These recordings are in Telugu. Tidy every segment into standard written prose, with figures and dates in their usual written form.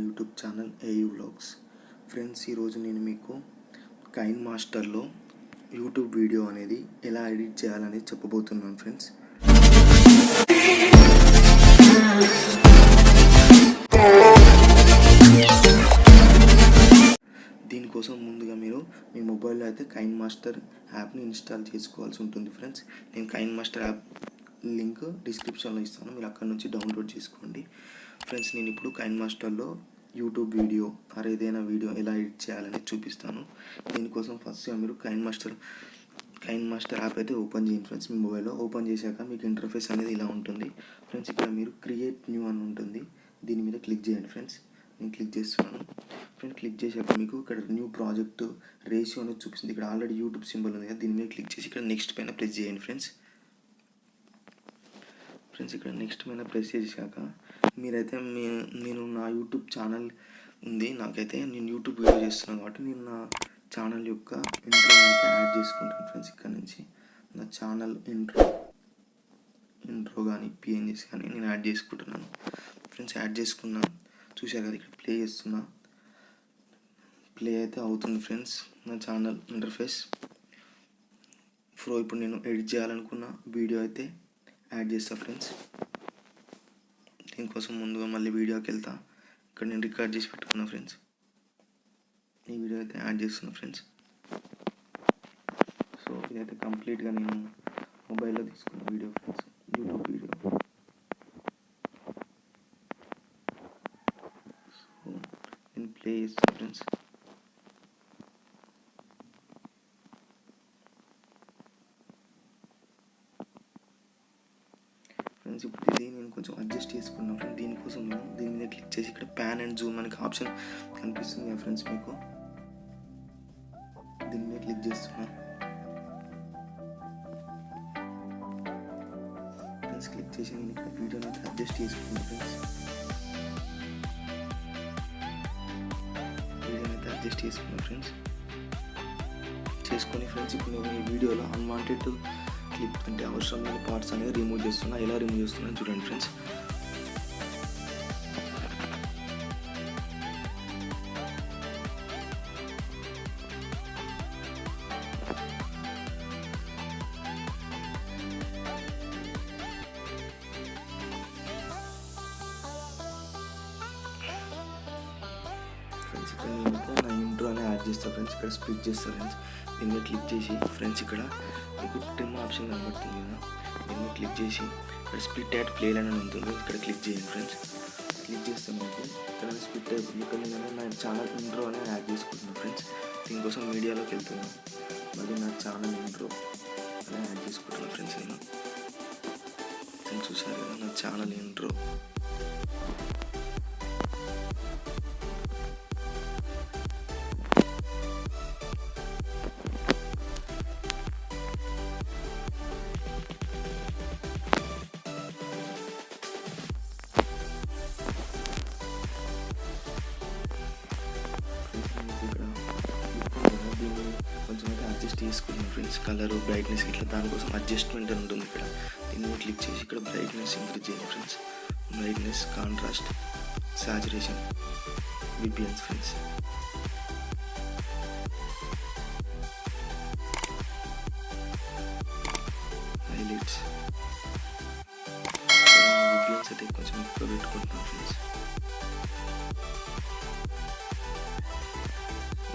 YouTube channel AU vlogs. Friends, ఈరోజు నేను మీకు కైన్ మాస్టర్లో యూట్యూబ్ వీడియో అనేది ఎలా ఎడిట్ చేయాలనేది చెప్పబోతున్నాను ఫ్రెండ్స్. దీనికోసం ముందుగా మీరు మీ మొబైల్లో అయితే కైన్ మాస్టర్ యాప్ని ఇన్స్టాల్ చేసుకోవాల్సి ఉంటుంది ఫ్రెండ్స్. నేను కైన్ మాస్టర్ యాప్ లింక్ డిస్క్రిప్షన్లో ఇస్తాను, మీరు అక్కడ నుంచి డౌన్లోడ్ చేసుకోండి ఫ్రెండ్స్. నేను ఇప్పుడు కైన్ మాస్టర్లో యూట్యూబ్ వీడియో ఏదైనా వీడియో ఎలా ఎడిట్ చేయాలని చూపిస్తాను. దీనికోసం ఫస్ట్ మీరు కైన్ మాస్టర్ యాప్ అయితే ఓపెన్ చేయండి ఫ్రెండ్స్. మీ మొబైల్లో ఓపెన్ చేశాక మీకు ఇంటర్ఫేస్ అనేది ఇలా ఉంటుంది ఫ్రెండ్స్. ఇక్కడ మీరు క్రియేట్ న్యూ అని ఉంటుంది, దీని మీద క్లిక్ చేయండి ఫ్రెండ్స్. నేను క్లిక్ చేస్తున్నాను ఫ్రెండ్స్. క్లిక్ చేశాక మీకు ఇక్కడ న్యూ ప్రాజెక్ట్ రేషియో అనేది చూపిస్తుంది. ఇక్కడ ఆల్రెడీ యూట్యూబ్ సింబల్ ఉంది కదా, దీని మీద క్లిక్ చేసి ఇక్కడ నెక్స్ట్ పైన ప్రెస్ చేయండి ఫ్రెండ్స్. ఇక్కడ నెక్స్ట్ పైన ప్రెస్ చేశాక మీరైతే నేను నా యూట్యూబ్ ఛానల్ ఉంది, నాకైతే నేను యూట్యూబ్ వీడియో చేస్తున్నాను కాబట్టి నేను నా ఛానల్ యొక్క ఇంట్రో అయితే యాడ్ చేసుకుంటాను ఫ్రెండ్స్. ఇక్కడ నుంచి నా ఛానల్ ఇంట్రో కానీ పిఎన్జీస్ కానీ నేను యాడ్ చేసుకుంటున్నాను ఫ్రెండ్స్. యాడ్ చేసుకున్నా, చూశారు కదా ఇక్కడ ప్లే చేస్తున్నా, ప్లే అయితే అవుతుంది ఫ్రెండ్స్ నా ఛానల్ ఇంటర్ఫేస్. ఇప్పుడు నేను ఎడిట్ చేయాలనుకున్న వీడియో అయితే యాడ్ చేస్తా ఫ్రెండ్స్. దీనికోసం ముందుగా మళ్ళీ వీడియోకి వెళ్తా. ఇక్కడ నేను రికార్డ్ చేసి పెట్టుకున్నా ఫ్రెండ్స్. ఈ వీడియో అయితే యాడ్ చేస్తున్నా ఫ్రెండ్స్. సో ఇదైతే కంప్లీట్గా నేను మొబైల్లో తీసుకున్న video friends, YouTube video. So నేను ప్లే చేస్తాను ఫ్రెండ్స్. ఇప్పుడు ఇది నేను కొంచెం అడ్జస్ట్ చేసుకున్నాను ఫ్రెండ్స్. దీనికోసం నేను దీని మీద క్లిక్ చేసి ఇక్కడ ప్యాన్ అండ్ జూమ్ మనకి ఆప్షన్ కనిపిస్తుంది కదా ఫ్రెండ్స్, మీకు దీని మీద క్లిక్ చేస్తున్నా ఫ్రెండ్స్. క్లిక్ చేసి నేను ఇక్కడ వీడియోని అయితే అడ్జస్ట్ చేసుకున్నాను ఫ్రెండ్స్. చేసుకొని ఫ్రెండ్స్ ఇప్పుడు నేను ఈ వీడియోలో అన్వాంటెడ్ క్లిప్ అంటే అవసరం లేని పార్ట్స్ అనేది రిమూవ్ చేస్తున్నా. ఎలా రిమూవ్ చేస్తున్నా చూడండి ఫ్రెండ్స్. ఇక్కడ నేను నా ఇంట్రో అని యాడ్ చేస్తాను ఫ్రెండ్స్. ఇక్కడ స్ప్లిట్ చేస్తాను ఫ్రెండ్స్. దీని మీద క్లిక్ చేసి ఫ్రెండ్స్ ఇక్కడ మీకు ట్రిమ్ ఆప్షన్ కనబడుతుంది కదా, దీని మీద క్లిక్ చేసి ఇక్కడ స్ప్లిట్ యాడ్ ప్లే లైన్ అని ఉంటుంది, ఇక్కడ క్లిక్ చేయండి ఫ్రెండ్స్. క్లిక్ చేస్తే మీకు ఇక్కడ స్ప్లిట్ యాడ్ ఇక్కడ నేను నా ఛానల్ ఇంట్రో అని యాడ్ చేసుకుంటున్నాను ఫ్రెండ్స్. దీనికోసం మీడియాలోకి వెళ్తున్నాను, మరి నా ఛానల్ ఇంట్రో అని యాడ్ చేసుకుంటున్నాను ఫ్రెండ్స్. నేను చూసారు కదా నా ఛానల్ ఇంట్రో. కొంచెం అయితే అడ్జస్ట్ చేసుకున్నాను ఫ్రెండ్స్. కలర్ బ్రైట్నెస్ ఇట్లా దానికోసం అడ్జస్ట్మెంట్ అని ఉంటుంది ఇక్కడ. దీని మీద క్లిక్ చేసి ఇక్కడ బ్రైట్నెస్ ఇంక్రీజ్ చేయండి friends. Brightness, contrast, saturation, VPNs friends. Highlights, VPNs అయితే కొంచెం ఎక్కువ పెట్టుకుంటున్నాను ఫ్రెండ్స్.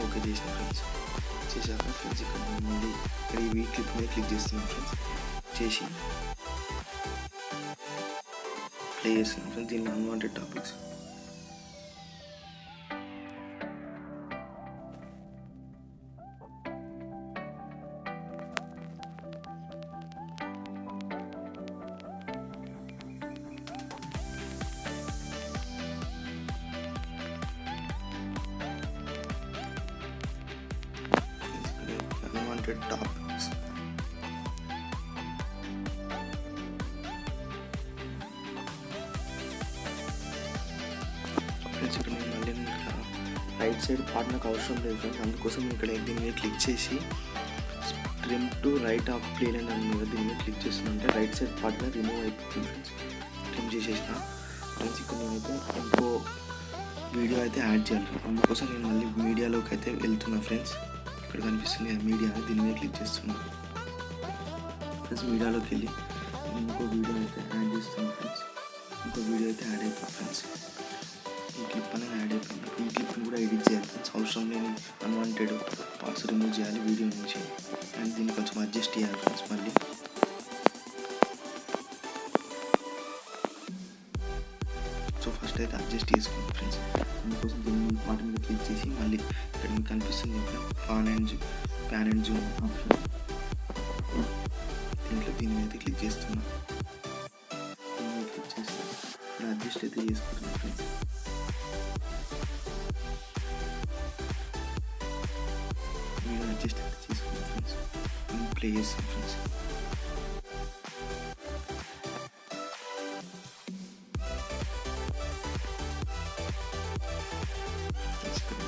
ఓకే చేసిన ఫ్రెండ్స్. చేశాక ఫ్రెండ్స్ ఇక్కడ మళ్ళీ ఇక్కడ ఈ క్లిప్ మీద క్లిక్ చేస్తున్నాను ఫ్రెండ్స్. చేసి ప్లే చేస్తున్నాను ఫ్రెండ్స్. దీనిలో అన్వాంటెడ్ టాపిక్స్. Topics friends. ఇక్కడ నేను మళ్ళీ ఇక్కడ రైట్ సైడ్ పార్ట్ నాకు అవసరం లేదు ఫ్రెండ్స్, అందుకోసం ఇక్కడ దీని మీద క్లిక్ చేసి trim to right of play line అని మీద దీని మీద క్లిక్ చేస్తుందంటే రైట్ సైడ్ పార్ట్గా రిమూవ్ అయిపోతుంది ఫ్రెండ్స్. ట్రిమ్ చేసేసిన ఫ్రెండ్స్. ఇక్కడ నేనైతే ఇంకో వీడియో అయితే యాడ్ చేయాలి. అందుకోసం నేను మళ్ళీ మీడియాలోకి అయితే వెళ్తున్నా ఫ్రెండ్స్. ఇక్కడ కనిపిస్తుంది కదా మీడియా, దీని మీద క్లిక్ చేస్తున్నాను ఫ్రెండ్స్. మీడియాలోకి వెళ్ళి నేను ఇంకో వీడియో అయితే యాడ్ చేస్తున్నాను ఫ్రెండ్స్. ఇంకో వీడియో అయితే యాడ్ అయిపోయింది ఫ్రెండ్స్. ఈ క్లిప్ అనేది యాడ్ అయిపోయింది. ఈ క్లిప్ని కూడా ఎడిట్ చేయాలి ఫ్రెండ్స్. అవసరం లేని అన్వాంటెడ్ పార్ట్స్ రిమూవ్ చేయాలి వీడియో నుంచి. అండ్ దీన్ని కొంచెం అడ్జస్ట్ చేయాలి ఫ్రెండ్స్. మళ్ళీ సో ఫస్ట్ అయితే అడ్జస్ట్ చేసుకోండి ఫ్రెండ్స్. అందుకోసం దీన్ని వాటి మీద క్లిక్ చేసి మళ్ళీ ఇక్కడ మీకు కనిపిస్తుంది ప్యాన్ అండ్ జూమ్ ఆప్షన్, దీంట్లో దీని మీద క్లిక్ చేస్తున్నా. దీని మీద క్లిక్ చేసి ఇలా అడ్జస్ట్ అయితే చేసుకుంటున్నాను ఫ్రెండ్స్. మీరు అడ్జస్ట్ అయితే చేసుకున్నాను ఫ్రెండ్స్. ప్లే చేస్తాను ఫ్రెండ్స్.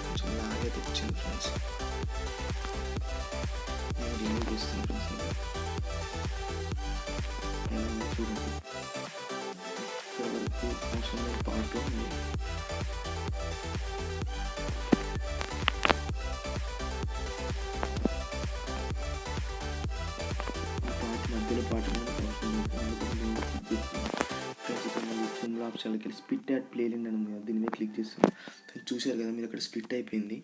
కొంచెం లాగే తెచ్చింది ఫ్రెండ్స్. నేను రిమూవ్ చేస్తాను ఫ్రెండ్స్. నేను చూడండి వరకు అవసరమైన పార్ట్ ఉంది. మధ్యలో పాట జూమ్లో ఆప్షన్లోకి వెళ్ళి స్ప్లిట్ యాడ్ ప్లేలింగ్ అని ఉంది కదా, దీని మీద క్లిక్ చేస్తున్నాను. చూశారు కదా మీరు అక్కడ స్ప్లిట్ అయిపోయింది.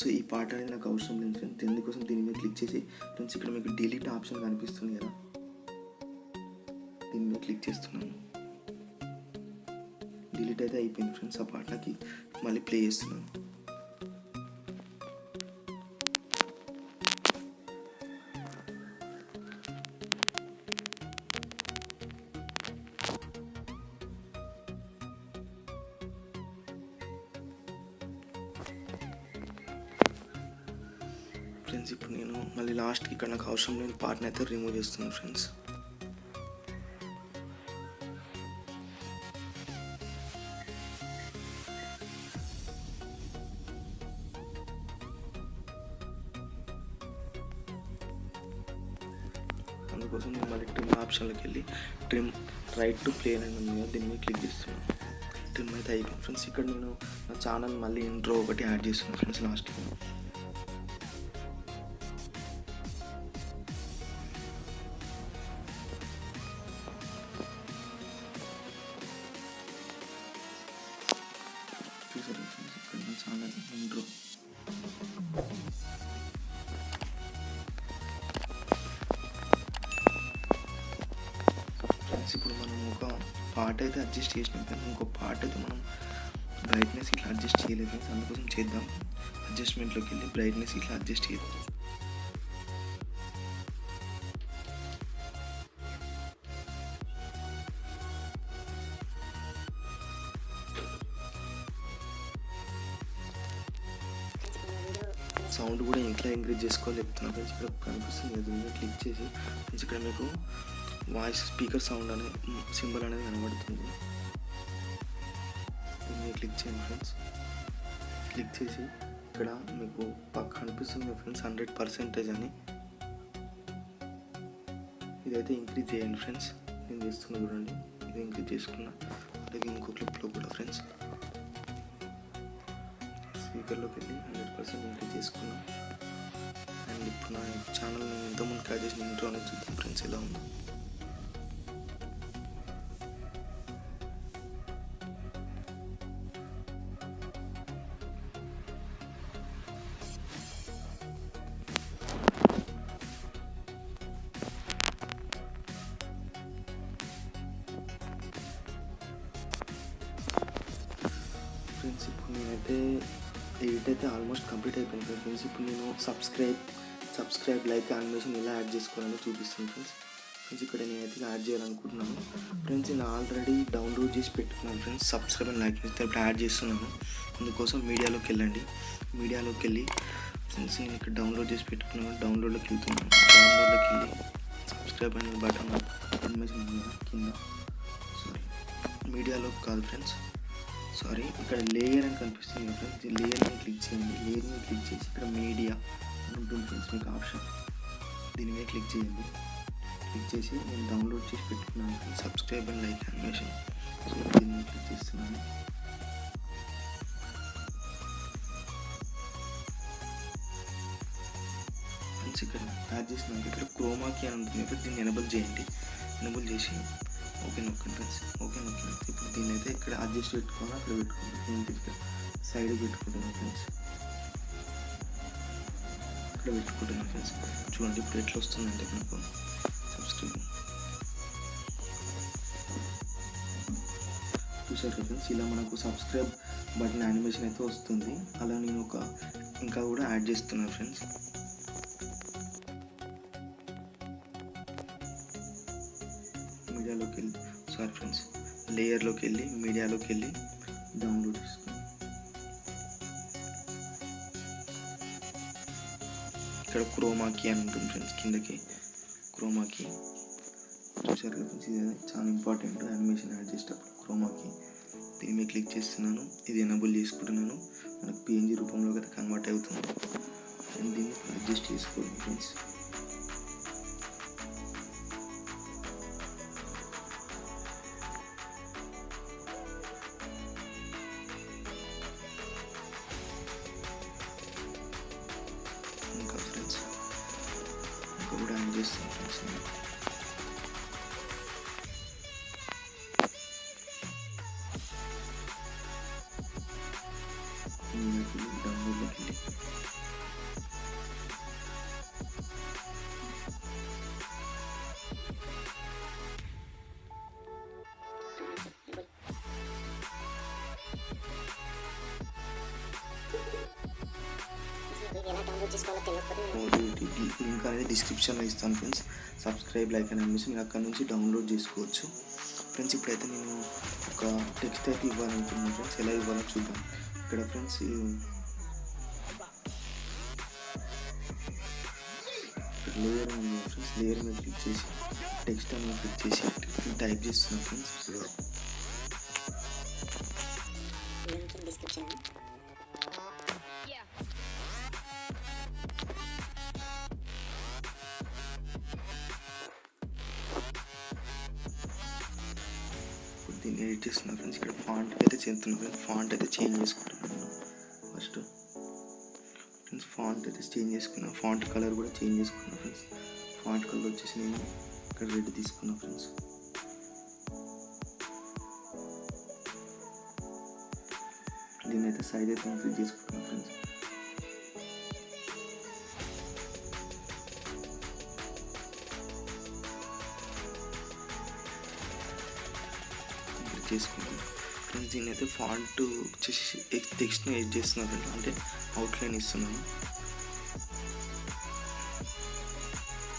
సో ఈ పాట అనేది నాకు అవసరం లేదు ఫ్రెండ్స్. ఎందుకోసం దీని మీద క్లిక్ చేసి ఫ్రెండ్స్ ఇక్కడ మీకు డిలీట్ ఆప్షన్ కనిపిస్తుంది కదా, దీని మీద క్లిక్ చేస్తున్నాను. డిలీట్ అయితే అయిపోయింది ఫ్రెండ్స్. ఆ పాటకి మళ్ళీ ప్లే చేస్తున్నాను. ఫ్రెండ్స్ ఇప్పుడు నేను మళ్ళీ లాస్ట్కి ఇక్కడ నాకు అవసరం లేని పార్ట్ని అయితే రిమూవ్ చేస్తున్నాను ఫ్రెండ్స్. అందుకోసం నేను మళ్ళీ ట్రిమ్ ఆప్షన్లోకి వెళ్ళి ట్రిమ్ రైట్ టు ప్లే అని ఉంది కదా, దీని మీద క్లిక్ చేస్తున్నాను. ట్రిమ్ అయితే అయిపోయింది ఫ్రెండ్స్. ఇక్కడ నేను నా ఛానల్ మళ్ళీ ఇంట్రో ఒకటి యాడ్ చేస్తున్నాను ఫ్రెండ్స్ లాస్ట్కి. చూసారు ఫ్రెండ్స్ ఇక్కడ నా ఛానల్ ఇంట్రో. ఫ్రెండ్స్ ఇప్పుడు మనం ఒక పార్ట్ అయితే అడ్జస్ట్ చేసినాం కానీ ఇంకో పార్ట్ అయితే మనం బ్రైట్నెస్ ఇట్లా అడ్జస్ట్ చేయలేదు ఫ్రెండ్స్. అందుకోసం చేద్దాం. అడ్జస్ట్మెంట్లోకి వెళ్ళి బ్రైట్నెస్ ఇట్లా అడ్జస్ట్ చేద్దాం. సౌండ్ కూడా ఎట్లా ఇంక్రీజ్ చేసుకోవాలి చెప్తున్నాను ఫ్రెండ్స్. ఇక్కడ కనిపిస్తుంది కదా, దీన్ని క్లిక్ చేసి ఫ్రెండ్స్ ఇక్కడ మీకు వాయిస్ స్పీకర్ సౌండ్ అనే సింబల్ అనేది కనబడుతుంది. దీన్ని క్లిక్ చేయండి ఫ్రెండ్స్. క్లిక్ చేసి ఇక్కడ మీకు పక్క కనిపిస్తుంది ఫ్రెండ్స్ 100% అని, ఇదైతే ఇంక్రీజ్ చేయండి ఫ్రెండ్స్. నేను చేస్తున్నా చూడండి, ఇది ఇంక్రీజ్ చేసుకున్నా. అలాగే ఇంకో క్లిప్లో కూడా ఫ్రెండ్స్ స్పీకర్లోకి వెళ్ళి 100% ఇంక్రీజ్ చేసుకున్నాం. అండ్ ఇప్పుడు నా ఛానల్ నేను ఇంతకుముందు క్యాచ్ చేసిన ఇంట్రో అనేది చూద్దాం ఫ్రెండ్స్ ఎలా ఉందో. ఫ్రెండ్స్ ఇప్పుడు నేనైతే ఎడిట్ అయితే ఆల్మోస్ట్ కంప్లీట్ అయిపోయింది ఫ్రెండ్స్. ఇప్పుడు నేను సబ్స్క్రైబ్ లైక్ యానిమేషన్ ఎలా యాడ్ చేసుకోవాలని చూపిస్తాను ఫ్రెండ్స్. ఇక్కడ నేనైతే యాడ్ చేయాలనుకుంటున్నాను ఫ్రెండ్స్. నేను ఆల్రెడీ డౌన్లోడ్ చేసి పెట్టుకున్నాను ఫ్రెండ్స్. సబ్స్క్రైబ్ అండ్ లైక్ చేస్తే ఇప్పుడు యాడ్ చేస్తున్నాను. అందుకోసం మీడియాలోకి వెళ్ళండి. మీడియాలోకి వెళ్ళి ఫ్రెండ్స్ నేను ఇక్కడ డౌన్లోడ్ చేసి పెట్టుకున్నాను. డౌన్లోడ్లోకి వెళ్తున్నాను. డౌన్లోడ్లోకి వెళ్ళి సబ్స్క్రైబ్ అనే బటన్ యానిమేషన్ కింద, సారీ మీడియాలోకి కాదు ఫ్రెండ్స్, సారీ ఇక్కడ లేయర్ అని కనిపిస్తుంది ఫ్రెండ్స్. లేయర్ మీద క్లిక్ చేయండి. లేయర్ మీద క్లిక్ చేసి ఇక్కడ మీడియా అని ఉంటుంది ఫ్రెండ్స్ మీకు ఆప్షన్, దీని మీద క్లిక్ చేయండి. క్లిక్ చేసి నేను డౌన్లోడ్ చేసి పెట్టుకున్నాను subscribe and like animation. So దీన్ని క్లిక్ చేస్తున్నాను. ఫ్రెండ్స్ ఇక్కడ యాడ్ చేసినాక ఇక్కడ క్రోమాకి అని ఉంటుంది కదా, దీన్ని ఎనేబుల్ చేయండి. ఎనేబుల్ చేసి ఓకే నొక్కండి ఫ్రెండ్స్. ఓకే నొక్కిన ఇప్పుడు దీన్ని అయితే ఇక్కడ అడ్జస్ట్ పెట్టుకోవాలి, అక్కడ పెట్టుకోండి. నేను ఇక్కడ సైడ్ పెట్టుకుంటున్నాను ఫ్రెండ్స్, ఇక్కడ పెట్టుకుంటున్నాను ఫ్రెండ్స్. చూడండి ఇప్పుడు ఎట్లా వస్తుందంటే నాకు సబ్స్క్రైబ్ చూసారు కదా ఫ్రెండ్స్, ఇలా మనకు సబ్స్క్రైబ్ బటన్ యానిమేషన్ అయితే వస్తుంది. అలా నేను ఇంకా కూడా యాడ్ చేస్తున్నాను ఫ్రెండ్స్. మీడియాలోకి వెళ్ళి ఫ్రెండ్స్ లేయర్లోకి వెళ్ళి మీడియాలోకి వెళ్ళి డౌన్లోడ్ చేసుకున్నాను. ఇక్కడ క్రోమాకి అని ఉంటుంది ఫ్రెండ్స్, కిందకి క్రోమాకి చూసారు కదా ఫ్రెండ్స్. ఇది చాలా ఇంపార్టెంట్ యానిమేషన్ యాడ్ చేసేటప్పుడు క్రోమాకి. దీని మీద క్లిక్ చేస్తున్నాను, ఇది ఎనేబుల్ చేసుకుంటున్నాను. మనకు పిఎన్జీ రూపంలో కదా కన్వర్ట్ అవుతుంది. అండ్ దీన్ని అడ్జస్ట్ చేసుకోండి ఫ్రెండ్స్. ఇంకా ఫ్రెండ్స్ ఇంకా కూడా యాడ్ చేస్తాను ఫ్రెండ్స్. డౌన్లోడ్లోకి వెళ్ళి లింక్ అనేది డిస్క్రిప్షన్లో ఇస్తాను ఫ్రెండ్స్. సబ్స్క్రైబ్, లైక్ అని అనేసి మీరు అక్కడ నుంచి డౌన్లోడ్ చేసుకోవచ్చు ఫ్రెండ్స్. ఇప్పుడైతే నేను ఒక టెక్స్ట్ అయితే ఇవ్వాలనుకుంటున్నాను ఫ్రెండ్స్. ఎలా ఇవ్వాలో చూద్దాం. ఇక్కడ ఫ్రెండ్స్ లేయర్ ఉంది ఫ్రెండ్స్, లేయర్ మీద క్లిక్ చేసి టెక్స్ట్ అని క్లిక్ చేసి టైప్ చేస్తున్నాను ఫ్రెండ్స్. దీన్ని ఎడిట్ చేస్తున్నా ఫ్రెండ్స్. ఇక్కడ ఫాంట్ అయితే చెందుతున్నా ఫ్రెండ్స్. ఫాంట్ అయితే చేంజ్ చేసుకుంటున్నాను ఫస్ట్ ఫ్రెండ్స్. ఫాంట్ అయితే చేంజ్ చేసుకున్నా, ఫాంట్ కలర్ కూడా చేంజ్ చేసుకున్నా ఫ్రెండ్స్. ఫాంట్ కలర్ వచ్చేసి నేను ఇక్కడ రెడ్ తీసుకున్నా ఫ్రెండ్స్. దీన్ని అయితే సైజ్ అయితే ఇంక్రీజ్ చేసుకుంటున్నా ఫ్రెండ్స్. చేసుకుంటాం ఫ్రెండ్స్. దీన్ని అయితే ఫాంట్ వచ్చేసి టెక్స్ట్ని ఎడిట్ చేస్తున్నాను అంటే అవుట్లైన్ ఇస్తున్నాను.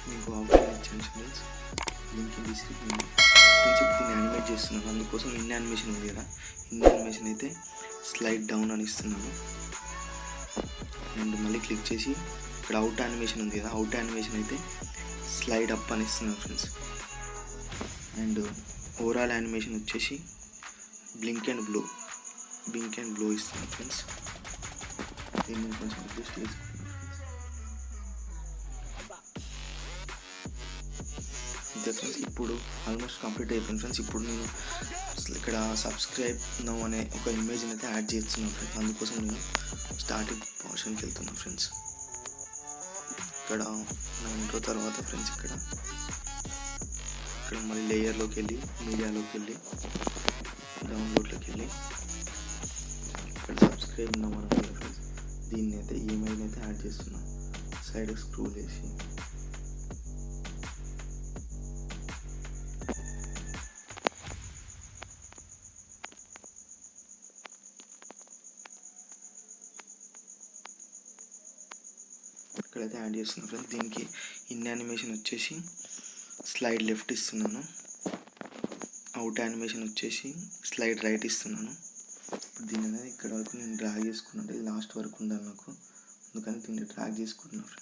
మీకు అవుట్లైన్ ఇచ్చాను ఫ్రెండ్స్. దీనికి డిస్క్రిప్షన్ ఫ్రెండ్స్. దీన్ని యానిమేట్ చేస్తున్నాను, అందుకోసం ఇన్ యానిమేషన్ ఉంది కదా, ఇన్ యానిమేషన్ అయితే స్లైడ్ డౌన్ అని ఇస్తున్నాను. అండ్ మళ్ళీ క్లిక్ చేసి ఇక్కడ అవుట్ యానిమేషన్ ఉంది కదా, అవుట్ యానిమేషన్ అయితే స్లైడ్ అప్ అని ఇస్తున్నాను ఫ్రెండ్స్. అండ్ ఓవరాల్ యానిమేషన్ వచ్చేసి బ్లింక్ అండ్ బ్లో ఇస్తాను ఫ్రెండ్స్. దీన్ని కొంచెం అడ్జస్ట్ చేసుకుంటాను ఫ్రెండ్స్. ఇప్పుడు ఆల్మోస్ట్ కంప్లీట్ అయిపోయింది ఫ్రెండ్స్. ఇప్పుడు నేను ఇక్కడ సబ్స్క్రైబ్ నౌ అనే ఒక ఇమేజ్ని అయితే యాడ్ చేస్తున్నాను ఫ్రెండ్స్. అందుకోసం నేను స్టార్టింగ్ పోర్షన్కి వెళ్తున్నాను ఫ్రెండ్స్. ఇక్కడ నా ఇంట్రో తర్వాత ఫ్రెండ్స్ ఇక్కడ మళ్ళీ లేయర్లోకి వెళ్ళి మీడియాలోకి వెళ్ళి డౌన్లోడ్లోకి వెళ్ళి ఇక్కడ సబ్స్క్రైబ్ నౌ అనుకుంటా ఫ్రెండ్స్. దీన్ని అయితే ఈ ఇమేజ్ని అయితే యాడ్ చేస్తున్నాను. సైడ్ స్క్రోల్ చేసి ఇక్కడైతే యాడ్ చేస్తున్నాను ఫ్రెండ్స్. దీనికి ఇన్ యానిమేషన్ వచ్చేసి స్లైడ్ లెఫ్ట్ ఇస్తున్నాను, అవుట్ యానిమేషన్ వచ్చేసి స్లైడ్ రైట్ ఇస్తున్నాను. ఇప్పుడు దీని అనేది ఇక్కడ వరకు నేను డ్రాగ్ చేసుకున్నాను, ఇది లాస్ట్ వరకు ఉండాలి నాకు, అందుకని దీన్ని డ్రాగ్ చేసుకుంటున్నాను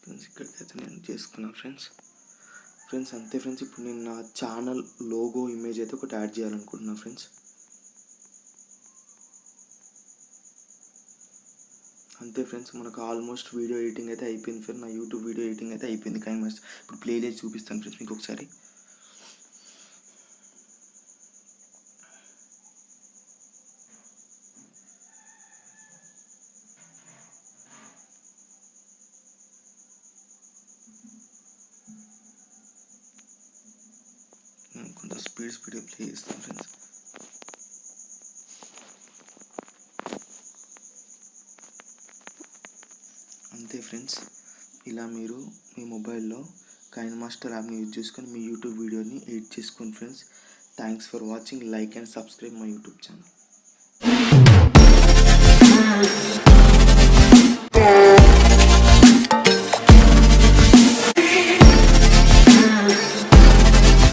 ఫ్రెండ్స్. ఇక్కడికైతే నేను చేసుకున్నాను ఫ్రెండ్స్. ఫ్రెండ్స్ అంతే ఫ్రెండ్స్. ఇప్పుడు నేను నా ఛానల్ లోగో ఇమేజ్ అయితే ఒకటి యాడ్ చేయాలనుకుంటున్నాను ఫ్రెండ్స్. అంతే ఫ్రెండ్స్, మనకు ఆల్మోస్ట్ వీడియో ఎడిటింగ్ అయితే అయిపోయింది ఫ్రెండ్స్. నా యూట్యూబ్ వీడియో ఎడిటింగ్ అయితే అయిపోయింది కైన్మాస్టర్. ఇప్పుడు ప్లే చేసి చూపిస్తాను ఫ్రెండ్స్ మీకు ఒకసారి. కొంత స్పీడ్గా ప్లే చేస్తాను ఫ్రెండ్స్. అంతే ఫ్రెండ్స్, ఇలా మీరు మీ మొబైల్లో కైన్మాస్టర్ యాప్ని యూజ్ చేసుకొని మీ యూట్యూబ్ వీడియోని ఎడిట్ చేసుకోండి friends. Thanks for watching. Like and subscribe my YouTube channel.